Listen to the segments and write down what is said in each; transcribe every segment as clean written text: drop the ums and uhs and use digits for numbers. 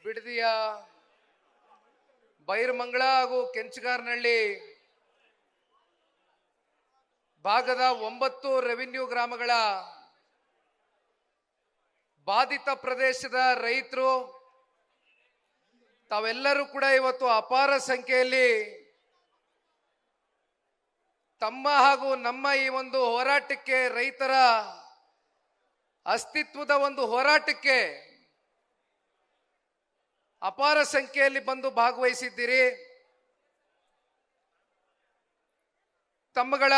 ಬಿಡದಿಯ ಬೈರಮಂಗಳ ಹಾಗೂ ಕೆಂಚಗಾರನಹಳ್ಳಿ ಭಾಗದ 9 ರೆವಿನ್ಯೂ ಗ್ರಾಮಗಳ ಬಾಧಿತ ಪ್ರದೇಶದ ರೈತರು ತಾವೆಲ್ಲರೂ ಕೂಡ ಇವತ್ತು ಅಪಾರ ಸಂಖ್ಯೆಯಲ್ಲಿ ತಮ್ಮ ಹಾಗೂ ನಮ್ಮ ಈ ಒಂದು ಹೋರಾಟಕ್ಕೆ, ರೈತರ ಅಸ್ತಿತ್ವದ ಒಂದು ಹೋರಾಟಕ್ಕೆ ಅಪಾರ ಸಂಖ್ಯೆಯಲ್ಲಿ ಬಂದು ಭಾಗವಹಿಸಿದ್ದೀರಿ. ತಮ್ಮಗಳ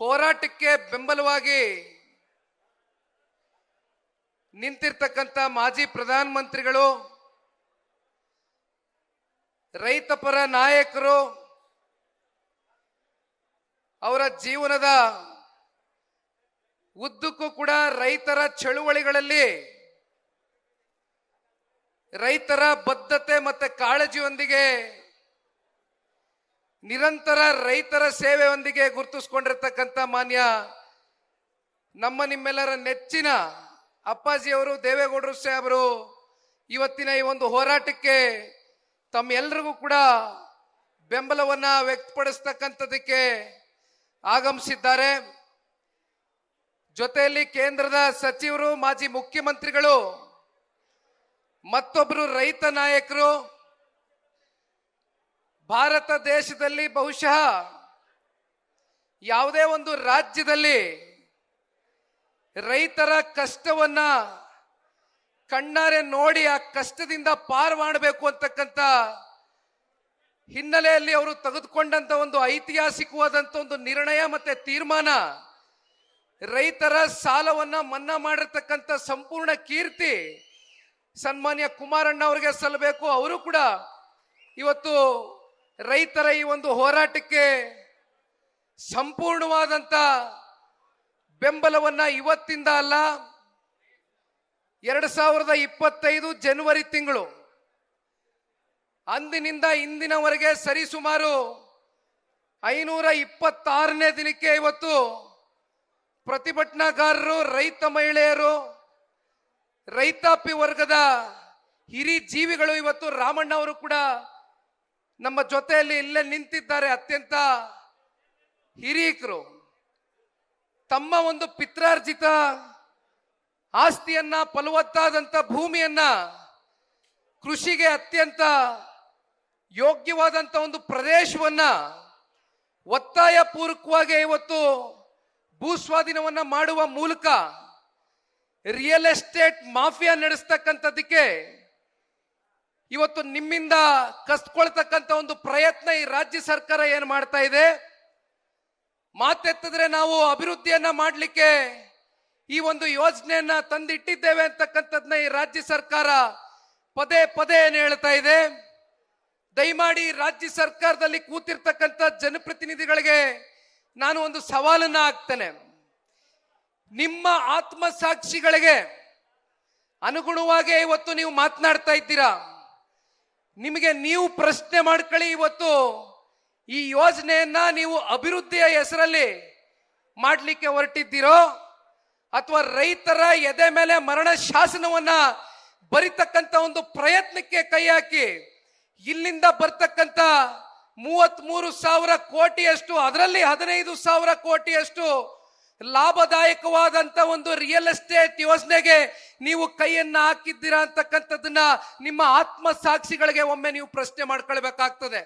ಹೋರಾಟಕ್ಕೆ ಬೆಂಬಲವಾಗಿ ನಿಂತಿರ್ತಕ್ಕಂಥ ಮಾಜಿ ಪ್ರಧಾನಮಂತ್ರಿಗಳು, ರೈತ ಪರ ನಾಯಕರು, ಅವರ ಜೀವನದ ಉದ್ದಕ್ಕೂ ಕೂಡ ರೈತರ ಚಳುವಳಿಗಳಲ್ಲಿ ರೈತರ ಬದ್ಧತೆ ಮತ್ತೆ ಕಾಳಜಿಯೊಂದಿಗೆ, ನಿರಂತರ ರೈತರ ಸೇವೆಯೊಂದಿಗೆ ಗುರುತಿಸಿಕೊಂಡಿರ್ತಕ್ಕಂಥ ಮಾನ್ಯ ನಮ್ಮ ನಿಮ್ಮೆಲ್ಲರ ನೆಚ್ಚಿನ ಅಪ್ಪಾಜಿಯವರು, ದೇವೇಗೌಡರು ಸಾಹೇಬರು ಇವತ್ತಿನ ಈ ಒಂದು ಹೋರಾಟಕ್ಕೆ ತಮ್ಮೆಲ್ಲರಿಗೂ ಕೂಡ ಬೆಂಬಲವನ್ನ ವ್ಯಕ್ತಪಡಿಸ್ತಕ್ಕಂಥದಕ್ಕೆ ಆಗಮಿಸಿದ್ದಾರೆ. ಜೊತೆಯಲ್ಲಿ ಕೇಂದ್ರದ ಸಚಿವರು, ಮಾಜಿ ಮುಖ್ಯಮಂತ್ರಿಗಳು, ಮತ್ತೊಬ್ಬರು ರೈತ ನಾಯಕರು, ಭಾರತ ದೇಶದಲ್ಲಿ ಬಹುಶಃ ಯಾವುದೇ ಒಂದು ರಾಜ್ಯದಲ್ಲಿ ರೈತರ ಕಷ್ಟವನ್ನ ಕಣ್ಣಾರೆ ನೋಡಿ ಆ ಕಷ್ಟದಿಂದ ಪಾರು ಮಾಡಬೇಕು ಅಂತಕ್ಕಂಥ ಹಿನ್ನೆಲೆಯಲ್ಲಿ ಅವರು ತೆಗೆದುಕೊಂಡಂತ ಒಂದು ಐತಿಹಾಸಿಕವಾದಂತ ಒಂದು ನಿರ್ಣಯ ಮತ್ತೆ ತೀರ್ಮಾನ, ರೈತರ ಸಾಲವನ್ನ ಮನ್ನಾ ಮಾಡಿರ್ತಕ್ಕಂಥ ಸಂಪೂರ್ಣ ಕೀರ್ತಿ ಸನ್ಮಾನ್ಯ ಕುಮಾರಣ್ಣ ಅವರಿಗೆ ಸಲ್ಲಬೇಕು. ಅವರು ಕೂಡ ಇವತ್ತು ರೈತರ ಈ ಒಂದು ಹೋರಾಟಕ್ಕೆ ಸಂಪೂರ್ಣವಾದಂತ ಬೆಂಬಲವನ್ನ ಇವತ್ತಿಂದ ಅಲ್ಲ, 2025 ಜನವರಿ ತಿಂಗಳು ಅಂದಿನಿಂದ ಇಂದಿನವರೆಗೆ ಸರಿಸುಮಾರು 526ನೇ ದಿನಕ್ಕೆ ಇವತ್ತು ಪ್ರತಿಭಟನಾಕಾರರು, ರೈತ ಮಹಿಳೆಯರು, ರೈತಾಪಿ ವರ್ಗದ ಹಿರಿ ಜೀವಿಗಳು, ಇವತ್ತು ರಾಮಣ್ಣ ಅವರು ಕೂಡ ನಮ್ಮ ಜೊತೆಯಲ್ಲಿ ಇಲ್ಲೇ ನಿಂತಿದ್ದಾರೆ. ಅತ್ಯಂತ ಹಿರಿಯಕರು ತಮ್ಮ ಒಂದು ಪಿತ್ರಾರ್ಜಿತ ಆಸ್ತಿಯನ್ನ, ಫಲವತ್ತಾದಂತ ಭೂಮಿಯನ್ನ, ಕೃಷಿಗೆ ಅತ್ಯಂತ ಯೋಗ್ಯವಾದಂತ ಒಂದು ಪ್ರದೇಶವನ್ನ ಒತ್ತಾಯ ಪೂರ್ವಕವಾಗಿ ಇವತ್ತು ಭೂಸ್ವಾಧೀನವನ್ನ ಮಾಡುವ ಮೂಲಕ ರಿಯಲ್ ಎಸ್ಟೇಟ್ ಮಾಫಿಯಾ ನಡೆಸ್ತಕ್ಕಂಥದ್ದಕ್ಕೆ ಇವತ್ತು ನಿಮ್ಮಿಂದ ಕಸ್ಕೊಳ್ತಕ್ಕಂಥ ಒಂದು ಪ್ರಯತ್ನ ಈ ರಾಜ್ಯ ಸರ್ಕಾರ ಏನು ಮಾಡ್ತಾ ಇದೆ. ಮಾತೆತ್ತಿದ್ರೆ ನಾವು ಅಭಿವೃದ್ಧಿಯನ್ನ ಮಾಡಲಿಕ್ಕೆ ಈ ಒಂದು ಯೋಜನೆಯನ್ನ ತಂದಿಟ್ಟಿದ್ದೇವೆ ಅಂತಕ್ಕಂಥದ್ನ ಈ ರಾಜ್ಯ ಸರ್ಕಾರ ಪದೇ ಪದೇ ಏನು ಹೇಳ್ತಾ ಇದೆ. ದಯಮಾಡಿ ರಾಜ್ಯ ಸರ್ಕಾರದಲ್ಲಿ ಕೂತಿರ್ತಕ್ಕಂಥ ಜನಪ್ರತಿನಿಧಿಗಳಿಗೆ ನಾನು ಒಂದು ಸವಾಲನ್ನ ಹಾಕ್ತೇನೆ. ನಿಮ್ಮ ಆತ್ಮಸಾಕ್ಷಿಗಳಿಗೆ ಅನುಗುಣವಾಗಿ ಇವತ್ತು ನೀವು ಮಾತನಾಡ್ತಾ ಇದ್ದೀರಾ. ನಿಮಗೆ ನೀವು ಪ್ರಶ್ನೆ ಮಾಡ್ಕೊಳ್ಳಿ, ಇವತ್ತು ಈ ಯೋಜನೆಯನ್ನ ನೀವು ಅಭಿವೃದ್ಧಿಯ ಹೆಸರಲ್ಲಿ ಮಾಡಲಿಕ್ಕೆ ಹೊರಟಿದ್ದೀರೋ ಅಥವಾ ರೈತರ ಎದೆ ಮೇಲೆ ಮರಣ ಶಾಸನವನ್ನ ಬರಿತಕ್ಕಂಥ ಒಂದು ಪ್ರಯತ್ನಕ್ಕೆ ಕೈ ಹಾಕಿ ಇಲ್ಲಿಂದ ಬರ್ತಕ್ಕಂಥ 33,000 ಕೋಟಿಯಷ್ಟು, ಅದರಲ್ಲಿ 15,000 ಕೋಟಿಯಷ್ಟು ಲಾಭದಾಯಕವಾದಂತ ಒಂದು ರಿಯಲ್ ಎಸ್ಟೇಟ್ ಯೋಜನೆಗೆ ನೀವು ಕೈಯನ್ನ ಹಾಕಿದ್ದೀರಾ ಅಂತಕ್ಕಂಥದ್ದನ್ನ ನಿಮ್ಮ ಆತ್ಮ ಸಾಕ್ಷಿಗಳಿಗೆ ಒಮ್ಮೆ ನೀವು ಪ್ರಶ್ನೆ ಮಾಡ್ಕೊಳ್ಬೇಕಾಗ್ತದೆ.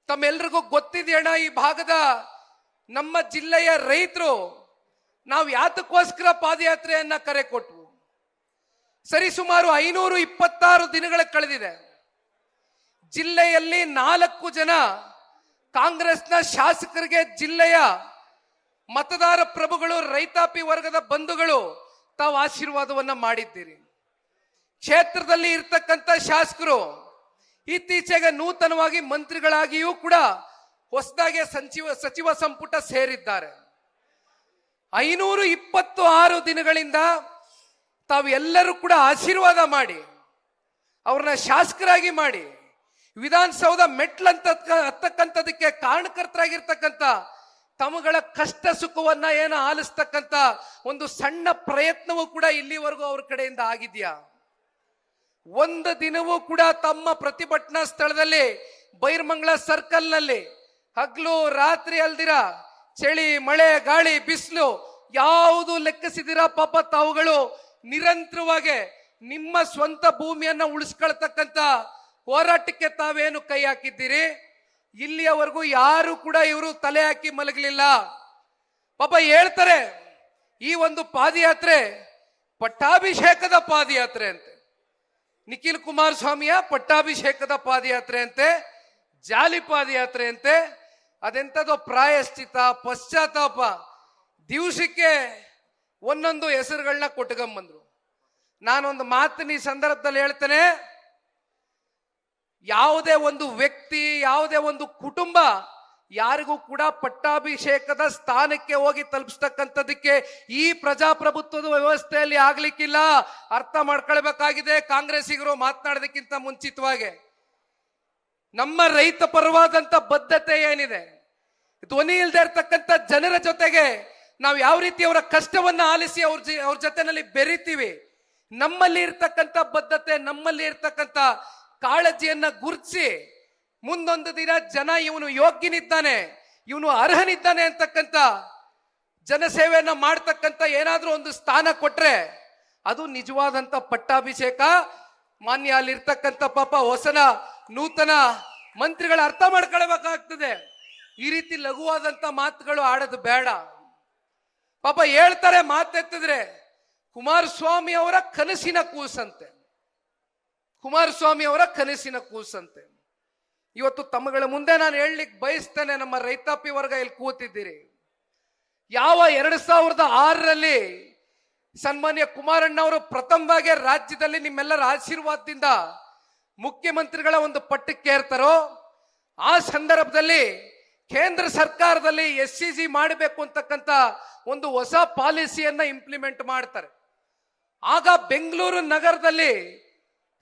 ತಮ್ಮೆಲ್ರಿಗೂ ಗೊತ್ತಿದೆಯಣ್ಣ, ಈ ಭಾಗದ ನಮ್ಮ ಜಿಲ್ಲೆಯ ರೈತರು ನಾವು ಯಾತಕ್ಕೋಸ್ಕರ ಪಾದಯಾತ್ರೆಯನ್ನ ಕರೆ ಕೊಟ್ವು. ಸರಿಸುಮಾರು 526 ದಿನಗಳ ಕಳೆದಿದೆ. ಜಿಲ್ಲೆಯಲ್ಲಿ 4 ಜನ ಕಾಂಗ್ರೆಸ್ನ ಶಾಸಕರಿಗೆ ಜಿಲ್ಲೆಯ ಮತದಾರ ಪ್ರಭುಗಳು, ರೈತಾಪಿ ವರ್ಗದ ಬಂಧುಗಳು ತಾವು ಆಶೀರ್ವಾದವನ್ನ ಮಾಡಿದ್ದೀರಿ. ಕ್ಷೇತ್ರದಲ್ಲಿ ಇರ್ತಕ್ಕಂಥ ಶಾಸಕರು ಇತ್ತೀಚೆಗೆ ನೂತನವಾಗಿ ಮಂತ್ರಿಗಳಾಗಿಯೂ ಕೂಡ ಹೊಸದಾಗಿ ಸಚಿವ ಸಂಪುಟ ಸೇರಿದ್ದಾರೆ. 526 ದಿನಗಳಿಂದ ತಾವು ಎಲ್ಲರೂ ಕೂಡ ಆಶೀರ್ವಾದ ಮಾಡಿ ಅವ್ರನ್ನ ಶಾಸಕರಾಗಿ ಮಾಡಿ ವಿಧಾನಸೌಧ ಮೆಟ್ಲಂತ ಹತ್ತಕ್ಕಂಥದಕ್ಕೆ ಕಾರಣಕರ್ತರಾಗಿರ್ತಕ್ಕಂಥ ತಮ್ಮಗಳ ಕಷ್ಟ ಸುಖವನ್ನ ಏನು ಆಲಿಸ್ತಕ್ಕಂತ ಒಂದು ಸಣ್ಣ ಪ್ರಯತ್ನವೂ ಕೂಡ ಇಲ್ಲಿವರೆಗೂ ಅವ್ರ ಕಡೆಯಿಂದ ಆಗಿದ್ಯಾ? ಒಂದು ದಿನವೂ ಕೂಡ ತಮ್ಮ ಪ್ರತಿಭಟನಾ ಸ್ಥಳದಲ್ಲಿ ಬೈರ್ಮಂಗ್ಲ ಸರ್ಕಲ್ ನಲ್ಲಿ ಹಗ್ಲು ರಾತ್ರಿ ಅಲ್ದಿರ, ಚಳಿ ಮಳೆ ಗಾಳಿ ಬಿಸಿಲು ಯಾವುದು ಲೆಕ್ಕಿಸಿದಿರ ಪಾಪ ತಾವುಗಳು ನಿರಂತರವಾಗಿ ನಿಮ್ಮ ಸ್ವಂತ ಭೂಮಿಯನ್ನ ಉಳಿಸ್ಕೊಳ್ತಕ್ಕಂತ ಹೋರಾಟಕ್ಕೆ ತಾವೇನು ಕೈ ಹಾಕಿದ್ದೀರಿ? ಇಲ್ಲಿಯವರೆಗೂ ಯಾರು ಕೂಡ ಇವರು ತಲೆ ಹಾಕಿ ಮಲಗಲಿಲ್ಲ. ಪಾಪ ಹೇಳ್ತಾರೆ ಈ ಒಂದು ಪಾದಯಾತ್ರೆ ಪಟ್ಟಾಭಿಷೇಕದ ಪಾದಯಾತ್ರೆ ಅಂತೆ, ನಿಖಿಲ್ ಕುಮಾರಸ್ವಾಮಿಯ ಪಟ್ಟಾಭಿಷೇಕದ ಪಾದಯಾತ್ರೆ ಅಂತೆ, ಜಾಲಿ ಪಾದಯಾತ್ರೆ ಅಂತೆ. ಅದೆಂಥದ್ದು ಪ್ರಾಯಶ್ಚಿತ ಪಶ್ಚಾತ್ತಾಪ ದಿವಸಕ್ಕೆ ಒಂದೊಂದು ಹೆಸರುಗಳನ್ನ ಕೊಟ್ಕೊಂಬಂದ್ರು. ನಾನೊಂದು ಮಾತಿನ ಈ ಸಂದರ್ಭದಲ್ಲಿ ಹೇಳ್ತೇನೆ, ಯಾವುದೇ ಒಂದು ವ್ಯಕ್ತಿ ಯಾವುದೇ ಒಂದು ಕುಟುಂಬ ಯಾರಿಗೂ ಕೂಡ ಪಟ್ಟಾಭಿಷೇಕದ ಸ್ಥಾನಕ್ಕೆ ಹೋಗಿ ತಲುಪಿಸ್ತಕ್ಕಂಥದಕ್ಕೆ ಈ ಪ್ರಜಾಪ್ರಭುತ್ವದ ವ್ಯವಸ್ಥೆಯಲ್ಲಿ ಆಗ್ಲಿಕ್ಕಿಲ್ಲ. ಅರ್ಥ ಮಾಡ್ಕೊಳ್ಬೇಕಾಗಿದೆ ಕಾಂಗ್ರೆಸ್ಸಿಗರು ಮಾತನಾಡೋದಕ್ಕಿಂತ ಮುಂಚಿತವಾಗಿ. ನಮ್ಮ ರೈತ ಪರವಾದಂತ ಬದ್ಧತೆ ಏನಿದೆ, ಧ್ವನಿ ಇಲ್ಲದೆ ಇರ್ತಕ್ಕಂಥ ಜನರ ಜೊತೆಗೆ ನಾವು ಯಾವ ರೀತಿ ಅವರ ಕಷ್ಟವನ್ನ ಆಲಿಸಿ ಅವ್ರ ಜೊತೆನಲ್ಲಿ ಬೆರಿತೀವಿ, ನಮ್ಮಲ್ಲಿ ಇರ್ತಕ್ಕಂಥ ಬದ್ಧತೆ, ನಮ್ಮಲ್ಲಿ ಇರ್ತಕ್ಕಂಥ ಕಾಳಜಿಯನ್ನ ಗುರುತಿಸಿ ಮುಂದೊಂದು ದಿನ ಜನ ಇವನು ಯೋಗ್ಯನಿದ್ದಾನೆ, ಇವನು ಅರ್ಹನಿದ್ದಾನೆ ಅಂತಕ್ಕಂಥ ಜನಸೇವೆಯನ್ನ ಮಾಡ್ತಕ್ಕಂಥ ಏನಾದ್ರೂ ಒಂದು ಸ್ಥಾನ ಕೊಟ್ರೆ ಅದು ನಿಜವಾದಂತ ಪಟ್ಟಾಭಿಷೇಕ. ಮಾನ್ಯ ಅಲ್ಲಿರ್ತಕ್ಕಂಥ ಪಾಪ ಹೊಸನ ನೂತನ ಮಂತ್ರಿಗಳ ಅರ್ಥ ಮಾಡ್ಕೊಳ್ಬೇಕಾಗ್ತದೆ. ಈ ರೀತಿ ಲಘುವಾದಂತ ಮಾತುಗಳು ಆಡೋದು ಬೇಡ. ಪಾಪ ಹೇಳ್ತಾರೆ ಮಾತೆತ್ತಿದ್ರೆ ಕುಮಾರಸ್ವಾಮಿ ಅವರ ಕನಸಿನ ಕೂಸಂತೆ, ಕುಮಾರಸ್ವಾಮಿ ಅವರ ಕನಸಿನ ಕೂಸಂತೆ. ಇವತ್ತು ತಮ್ಮಗಳ ಮುಂದೆ ನಾನು ಹೇಳಲಿಕ್ಕೆ ಬಯಸ್ತೇನೆ, ನಮ್ಮ ರೈತಾಪಿ ವರ್ಗ ಇಲ್ಲಿ ಕೂತಿದ್ದೀರಿ. ಯಾವ 2006ರಲ್ಲಿ ಸನ್ಮಾನ್ಯ ಕುಮಾರಣ್ಣ ಅವರು ಪ್ರಥಮವಾಗಿ ರಾಜ್ಯದಲ್ಲಿ ನಿಮ್ಮೆಲ್ಲರ ಆಶೀರ್ವಾದದಿಂದ ಮುಖ್ಯಮಂತ್ರಿಗಳ ಒಂದು ಪಟ್ಟಕ್ಕೆ ಏರ್ತಾರೋ, ಆ ಸಂದರ್ಭದಲ್ಲಿ ಕೇಂದ್ರ ಸರ್ಕಾರದಲ್ಲಿ SCG ಮಾಡಬೇಕು ಅಂತಕ್ಕಂಥ ಒಂದು ಹೊಸ ಪಾಲಿಸಿಯನ್ನ ಇಂಪ್ಲಿಮೆಂಟ್ ಮಾಡ್ತಾರೆ. ಆಗ ಬೆಂಗಳೂರು ನಗರದಲ್ಲಿ